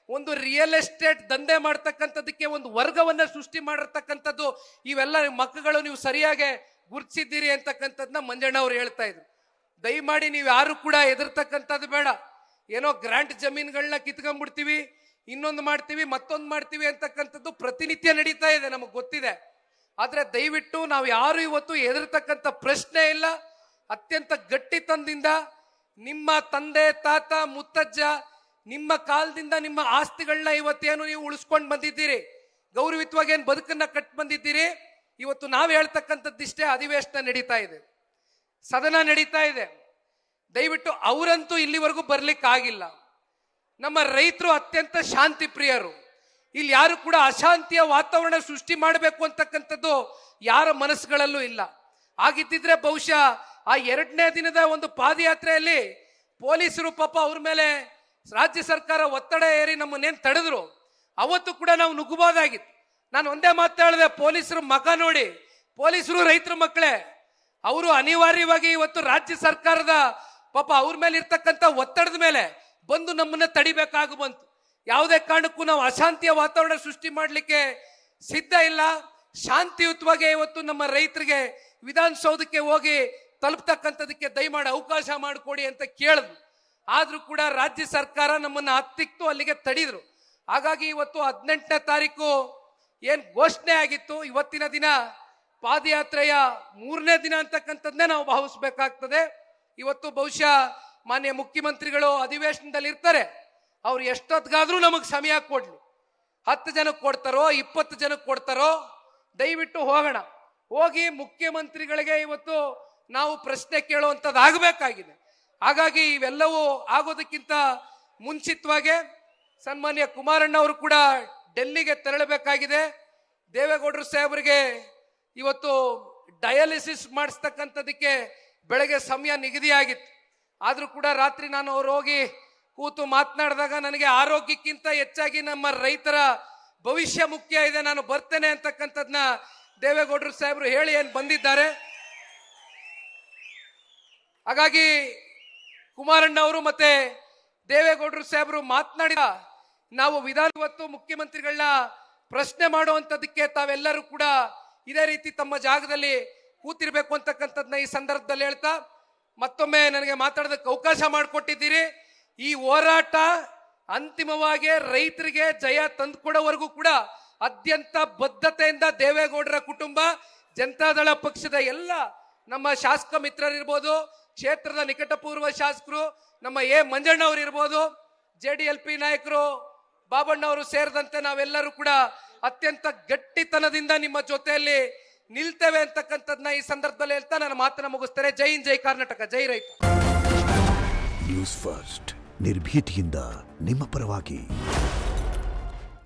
ಒಂದು ರಿಯಲ್ ಎಸ್ಟೇಟ್ ದಂಧೆ ಮಾಡ್ತಕ್ಕಂಥದಕ್ಕೆ ಒಂದು ವರ್ಗವನ್ನ ಸೃಷ್ಟಿ ಮಾಡಿರ್ತಕ್ಕಂಥದ್ದು ಇವೆಲ್ಲ ಮಕ್ಕಳು ನೀವು ಸರಿಯಾಗಿ ಗುರುತಿಸಿದ್ದೀರಿ ಅಂತಕ್ಕಂಥದ್ದನ್ನ ಮಂಜಣ್ಣ ಅವ್ರು ಹೇಳ್ತಾ ಇದ್ರು. ದಯಮಾಡಿ ನೀವು ಯಾರು ಕೂಡ ಎದುರ್ತಕ್ಕಂಥದ್ದು ಬೇಡ. ಏನೋ ಗ್ರಾಂಟ್ ಜಮೀನುಗಳನ್ನ ಕಿತ್ಕೊಂಡ್ಬಿಡ್ತೀವಿ, ಇನ್ನೊಂದು ಮಾಡ್ತೀವಿ, ಮತ್ತೊಂದು ಮಾಡ್ತೀವಿ ಅಂತಕ್ಕಂಥದ್ದು ಪ್ರತಿನಿತ್ಯ ನಡೀತಾ ಇದೆ, ನಮಗೆ ಗೊತ್ತಿದೆ. ಆದ್ರೆ ದಯವಿಟ್ಟು ನಾವು ಯಾರು ಇವತ್ತು ಎದುರ್ತಕ್ಕಂಥ ಪ್ರಶ್ನೆ ಇಲ್ಲ. ಅತ್ಯಂತ ಗಟ್ಟಿತನದಿಂದ ನಿಮ್ಮ ತಂದೆ ತಾತ ಮುತ್ತಜ್ಜ ನಿಮ್ಮ ಕಾಲದಿಂದ ನಿಮ್ಮ ಆಸ್ತಿಗಳನ್ನ ಇವತ್ತೇನು ನೀವು ಉಳಿಸ್ಕೊಂಡು ಬಂದಿದ್ದೀರಿ, ಗೌರವಿತವಾಗಿ ಏನು ಬದುಕನ್ನ ಕಟ್ ಬಂದಿದ್ದೀರಿ. ಇವತ್ತು ನಾವು ಹೇಳ್ತಕ್ಕಂಥದ್ದಿಷ್ಟೇ, ಅಧಿವೇಶನ ನಡೀತಾ ಇದೆ, ಸದನ ನಡೀತಾ ಇದೆ. ದಯವಿಟ್ಟು ಅವರಂತೂ ಇಲ್ಲಿವರೆಗೂ ಬರ್ಲಿಕ್ಕೆ ಆಗಿಲ್ಲ. ನಮ್ಮ ರೈತರು ಅತ್ಯಂತ ಶಾಂತಿ ಪ್ರಿಯರು. ಇಲ್ಲಿ ಯಾರು ಕೂಡ ಅಶಾಂತಿಯ ವಾತಾವರಣ ಸೃಷ್ಟಿ ಮಾಡಬೇಕು ಅಂತಕ್ಕಂಥದ್ದು ಯಾರ ಮನಸ್ಸುಗಳಲ್ಲೂ ಇಲ್ಲ. ಆಗಿದ್ದಿದ್ರೆ ಬಹುಶಃ ಆ 2ನೇ ದಿನದ ಒಂದು ಪಾದಯಾತ್ರೆಯಲ್ಲಿ ಪೊಲೀಸರು ಪಾಪ ಅವ್ರ ಮೇಲೆ ರಾಜ್ಯ ಸರ್ಕಾರ ಒತ್ತಡ ಏರಿ ನಮ್ಮನ್ನೇನು ತಡೆದ್ರು, ಅವತ್ತು ಕೂಡ ನಾವು ನುಗ್ಗಬಹುದಾಗಿತ್ತು. ನಾನು ಒಂದೇ ಮಾತು ಹೇಳಿದೆ, ಪೊಲೀಸರು ಮಗ ನೋಡಿ, ಪೊಲೀಸರು ರೈತರ ಮಕ್ಕಳೇ, ಅವರು ಅನಿವಾರ್ಯವಾಗಿ ಇವತ್ತು ರಾಜ್ಯ ಸರ್ಕಾರದ ಪಾಪ ಅವ್ರ ಮೇಲೆ ಇರ್ತಕ್ಕಂಥ ಒತ್ತಡದ ಮೇಲೆ ಬಂದು ನಮ್ಮನ್ನ ತಡಿಬೇಕಾಗಿ ಬಂತು. ಯಾವುದೇ ಕಾರಣಕ್ಕೂ ನಾವು ಅಶಾಂತಿಯ ವಾತಾವರಣ ಸೃಷ್ಟಿ ಮಾಡಲಿಕ್ಕೆ ಸಿದ್ಧ ಇಲ್ಲ. ಶಾಂತಿಯುತವಾಗಿ ಇವತ್ತು ನಮ್ಮ ರೈತರಿಗೆ ವಿಧಾನಸೌಧಕ್ಕೆ ಹೋಗಿ ತಲುಪ್ತಕ್ಕಂಥದಕ್ಕೆ ದಯಮಾಡಿ ಅವಕಾಶ ಮಾಡಿಕೊಡಿ ಅಂತ ಕೇಳಿದ್ರು. ಆದ್ರೂ ಕೂಡ ರಾಜ್ಯ ಸರ್ಕಾರ ನಮ್ಮನ್ನ ಹತ್ತಿಕ್ತು, ಅಲ್ಲಿಗೆ ತಡೆದ್ರು. ಹಾಗಾಗಿ ಇವತ್ತು 18ನೇ ತಾರೀಕು ಏನ್ ಘೋಷಣೆ ಆಗಿತ್ತು, ಇವತ್ತಿನ ದಿನ ಪಾದಯಾತ್ರೆಯ 3ನೇ ದಿನ ಅಂತಕ್ಕಂಥದ್ನೇ ನಾವು ಭಾವಿಸ್ಬೇಕಾಗ್ತದೆ. ಇವತ್ತು ಬಹುಶಃ ಮಾನ್ಯ ಮುಖ್ಯಮಂತ್ರಿಗಳು ಅಧಿವೇಶನದಲ್ಲಿ ಇರ್ತಾರೆ, ಅವ್ರು ಎಷ್ಟೊತ್ತಿಗಾದ್ರೂ ನಮಗೆ ಸಮಯ ಕೊಡ್ಲಿ. 10 ಜನಕ್ಕೆ ಕೊಡ್ತಾರೋ 20 ಜನಕ್ಕೆ ಕೊಡ್ತಾರೋ, ದಯವಿಟ್ಟು ಹೋಗೋಣ. ಹೋಗಿ ಮುಖ್ಯಮಂತ್ರಿಗಳಿಗೆ ಇವತ್ತು ನಾವು ಪ್ರಶ್ನೆ ಕೇಳುವಂಥದ್ದು ಆಗಬೇಕಾಗಿದೆ. ಹಾಗಾಗಿ ಇವೆಲ್ಲವೂ ಆಗೋದಕ್ಕಿಂತ ಮುಂಚಿತವಾಗಿ ಸನ್ಮಾನ್ಯ ಕುಮಾರಣ್ಣ ಅವರು ಕೂಡ ಡೆಲ್ಲಿಗೆ ತೆರಳಬೇಕಾಗಿದೆ. ದೇವೇಗೌಡರು ಸಾಹೇಬರಿಗೆ ಇವತ್ತು ಡಯಾಲಿಸಿಸ್ ಮಾಡಿಸ್ತಕ್ಕಂಥದಕ್ಕೆ ಬೆಳಗ್ಗೆ ಸಮಯ ನಿಗದಿಯಾಗಿತ್ತು. ಆದರೂ ಕೂಡ ರಾತ್ರಿ ನಾನು ಅವ್ರು ಹೋಗಿ ಕೂತು ಮಾತನಾಡಿದಾಗ ನನಗೆ ಆರೋಗ್ಯಕ್ಕಿಂತ ಹೆಚ್ಚಾಗಿ ನಮ್ಮ ರೈತರ ಭವಿಷ್ಯ ಮುಖ್ಯ ಇದೆ, ನಾನು ಬರ್ತೇನೆ ಅಂತಕ್ಕಂಥದ್ನ ದೇವೇಗೌಡರು ಸಾಹೇಬರು ಹೇಳಿ ಏನು ಬಂದಿದ್ದಾರೆ. ಹಾಗಾಗಿ ಕುಮಾರಣ್ಣ ಅವರು ಮತ್ತೆ ದೇವೇಗೌಡರು ಸಾಹೇಬರು ಮಾತನಾಡಿದ ನಾವು ಇವತ್ತು ಮುಖ್ಯಮಂತ್ರಿಗಳನ್ನ ಪ್ರಶ್ನೆ ಮಾಡುವಂಥದ್ದಕ್ಕೆ ತಾವೆಲ್ಲರೂ ಕೂಡ ಇದೇ ರೀತಿ ತಮ್ಮ ಜಾಗದಲ್ಲಿ ಕೂತಿರ್ಬೇಕು ಅಂತಕ್ಕಂಥದ್ನ ಈ ಸಂದರ್ಭದಲ್ಲಿ ಹೇಳ್ತಾ, ಮತ್ತೊಮ್ಮೆ ನನಗೆ ಮಾತಾಡೋದಕ್ಕೆ ಅವಕಾಶ ಮಾಡಿಕೊಟ್ಟಿದ್ದೀರಿ. ಈ ಹೋರಾಟ ಅಂತಿಮವಾಗಿ ರೈತರಿಗೆ ಜಯ ತಂದುಕೊಡೋವರೆಗೂ ಕೂಡ ಅತ್ಯಂತ ಬದ್ಧತೆಯಿಂದ ದೇವೇಗೌಡರ ಕುಟುಂಬ, ಜನತಾದಳ ಪಕ್ಷದ ಎಲ್ಲ ನಮ್ಮ ಶಾಸಕ ಮಿತ್ರರಿರ್ಬೋದು, ಕ್ಷೇತ್ರದ ನಿಕಟಪೂರ್ವ ಶಾಸಕರು, ನಮ್ಮ ಮಂಜಣ್ಣ ಅವರು ಇರ್ಬೋದು, JDLP ನಾಯಕರು ಬಾಬಣ್ಣ ಅವರು ಸೇರಿದಂತೆ ನಾವೆಲ್ಲರೂ ಕೂಡ ಅತ್ಯಂತ ಗಟ್ಟಿತನದಿಂದ ನಿಮ್ಮ ಜೊತೆಯಲ್ಲಿ ನಿಲ್ತೇವೆ ಅಂತಕ್ಕಂಥದ್ನ ಈ ಸಂದರ್ಭದಲ್ಲಿ ಹೇಳ್ತಾ ನಾನು ಮಾತನ್ನ ಮುಗಿಸ್ತೇನೆ. ಜೈ ಹಿಂದ್, ಜೈ ಕರ್ನಾಟಕ, ಜೈ ರೈತ. ನ್ಯೂಸ್ ಫಸ್ಟ್ ನಿರ್ಭೀತಿಯಿಂದ ನಿಮ್ಮ ಪರವಾಗಿ.